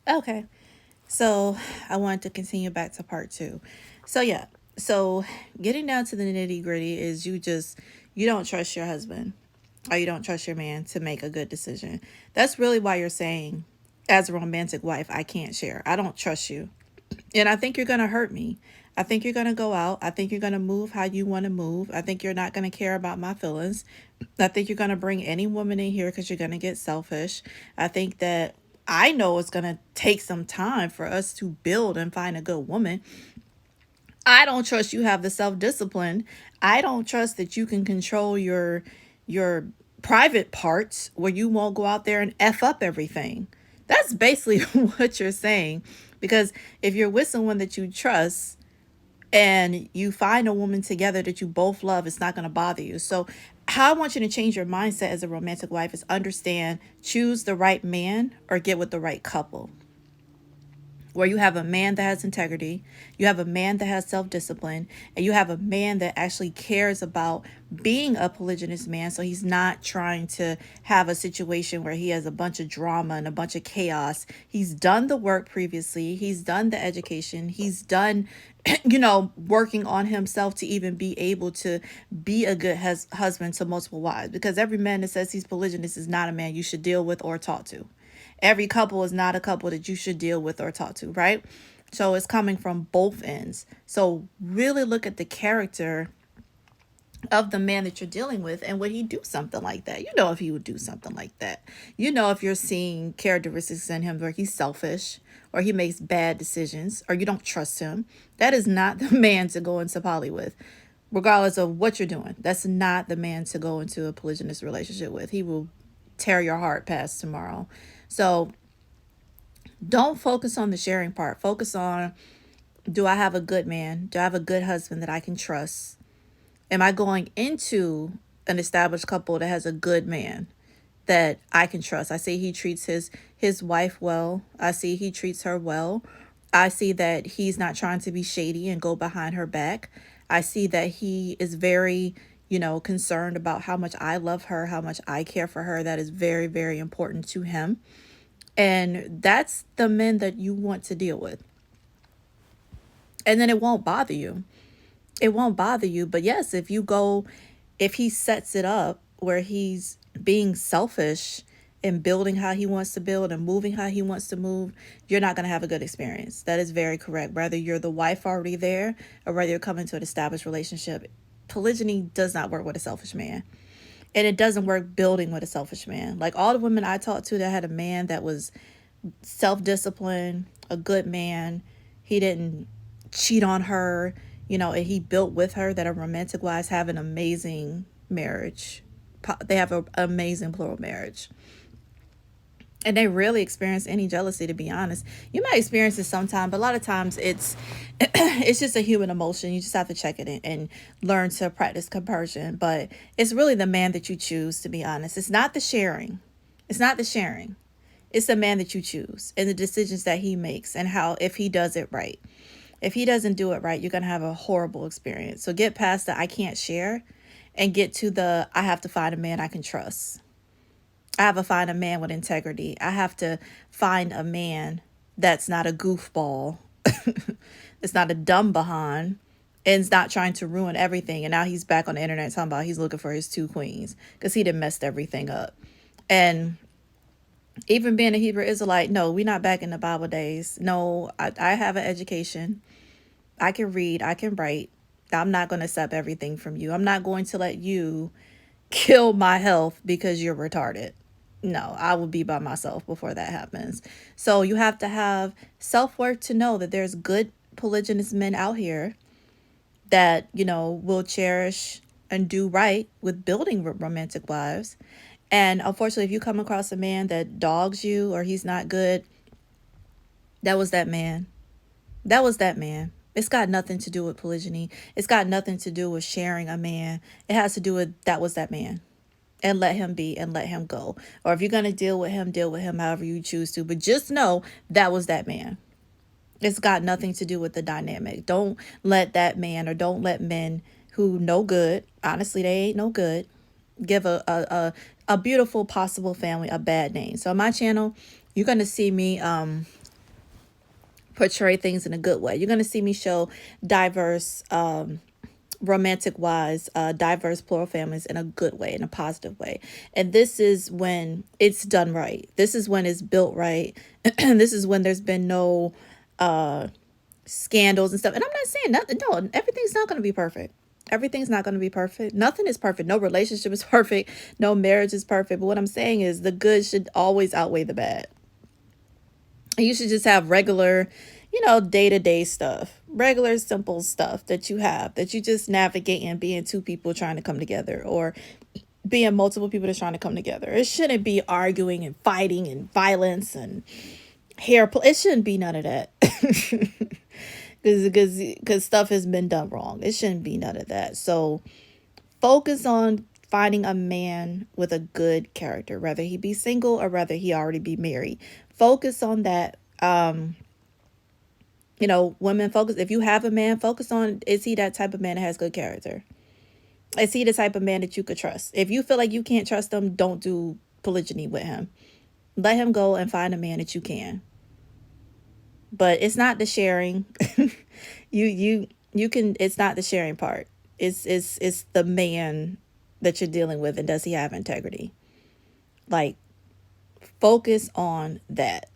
Okay. So I wanted to continue back to part two. So yeah. So getting down to the nitty gritty is you don't trust your husband or you don't trust your man to make a good decision. That's really why you're saying, as a romantic wife, I can't share. I don't trust you. And I think you're going to hurt me. I think you're going to go out. I think you're going to move how you want to move. I think you're not going to care about my feelings. I think you're going to bring any woman in here because you're going to get selfish. I think that I know it's going to take some time for us to build and find a good woman. I don't trust you have the self-discipline. I don't trust that you can control your private parts where you won't go out there and F up everything. That's basically what you're saying. Because if you're with someone that you trust and you find a woman together that you both love, it's not going to bother you. So, how I want you to change your mindset as a romantic wife is understand, choose the right man or get with the right couple where you have a man that has integrity, you have a man that has self discipline, and you have a man that actually cares about being a polygynous man. So he's not trying to have a situation where he has a bunch of drama and a bunch of chaos. He's done the work previously, he's done the education, he's done working on himself to even be able to be a good husband to multiple wives. Because every man that says he's polygynous is not a man you should deal with or talk to. Every couple is not a couple that you should deal with or talk to, right? So it's coming from both ends. So really look at the character of the man that you're dealing with, and would he do something like that? If he would do something like that. If you're seeing characteristics in him where he's selfish or he makes bad decisions or you don't trust him, that is not the man to go into poly with. Regardless of what you're doing, that's not the man to go into a polygynous relationship with. He will tear your heart past tomorrow. So don't focus on the sharing part. Focus on, do I have a good man? Do I have a good husband that I can trust? Am I going into an established couple that has a good man that I can trust? I see he treats his wife well. I see he treats her well. I see that he's not trying to be shady and go behind her back. I see that he is very, concerned about how much I love her, how much I care for her. That is very, very important to him. And that's the men that you want to deal with. And then it won't bother you. It won't bother you. But yes, if he sets it up where he's being selfish and building how he wants to build and moving how he wants to move, you're not going to have a good experience. That is very correct. Whether you're the wife already there or whether you're coming to an established relationship, polygyny does not work with a selfish man. And it doesn't work building with a selfish man. Like all the women I talked to that had a man that was self disciplined, a good man, he didn't cheat on her, and he built with her, that are romantic wise, have an amazing marriage. They have an amazing plural marriage. And they rarely experience any jealousy, to be honest. You might experience it sometime, but a lot of times it's just a human emotion. You just have to check it in and learn to practice compersion. But it's really the man that you choose, to be honest. It's not the sharing. It's not the sharing. It's the man that you choose and the decisions that he makes and how, if he does it right. If he doesn't do it right, you're going to have a horrible experience. So get past the I can't share and get to the I have to find a man I can trust. I have to find a man with integrity. I have to find a man that's not a goofball. It's not a dumb behind and is not trying to ruin everything. And now he's back on the internet talking about he's looking for his two queens because he done messed everything up. And even being a Hebrew Israelite, no, we're not back in the Bible days. No, I have an education. I can read, I can write. I'm not going to accept everything from you. I'm not going to let you kill my health because you're retarded. No, I will be by myself before that happens. So you have to have self-worth to know that there's good polygynous men out here that, will cherish and do right with building romantic wives. And unfortunately, if you come across a man that dogs you or he's not good, that was that man. That was that man. It's got nothing to do with polygyny. It's got nothing to do with sharing a man. It has to do with that was that man. And let him be and let him go. Or if you're going to deal with him however you choose to. But just know that was that man. It's got nothing to do with the dynamic. Don't let that man or don't let men who no good, honestly, they ain't no good, give a beautiful possible family a bad name. So on my channel, you're going to see me portray things in a good way. You're going to see me show diverse, romantic wise, diverse plural families in a good way, in a positive way. And this is when it's done right. This is when it's built right. This is when there's been no scandals and stuff. And I'm not saying nothing. No, everything's not going to be perfect. Everything's not going to be perfect. Nothing is perfect. No relationship is perfect. No marriage is perfect. But what I'm saying is the good should always outweigh the bad. And you should just have regular, day-to-day stuff, regular simple stuff that you have, that you just navigate and being two people trying to come together, or being multiple people that's trying to come together. It shouldn't be arguing and fighting and violence and it shouldn't be none of that. Because stuff has been done wrong. It shouldn't be none of that. So focus on finding a man with a good character, whether he be single or whether he already be married. Focus on that. Women, focus. If you have a man, focus on, is he that type of man that has good character? Is he the type of man that you could trust? If you feel like you can't trust him, don't do polygyny with him. Let him go and find a man that you can. But it's not the sharing. you can, it's not the sharing part. It's the man that you're dealing with, and does he have integrity? Like, focus on that.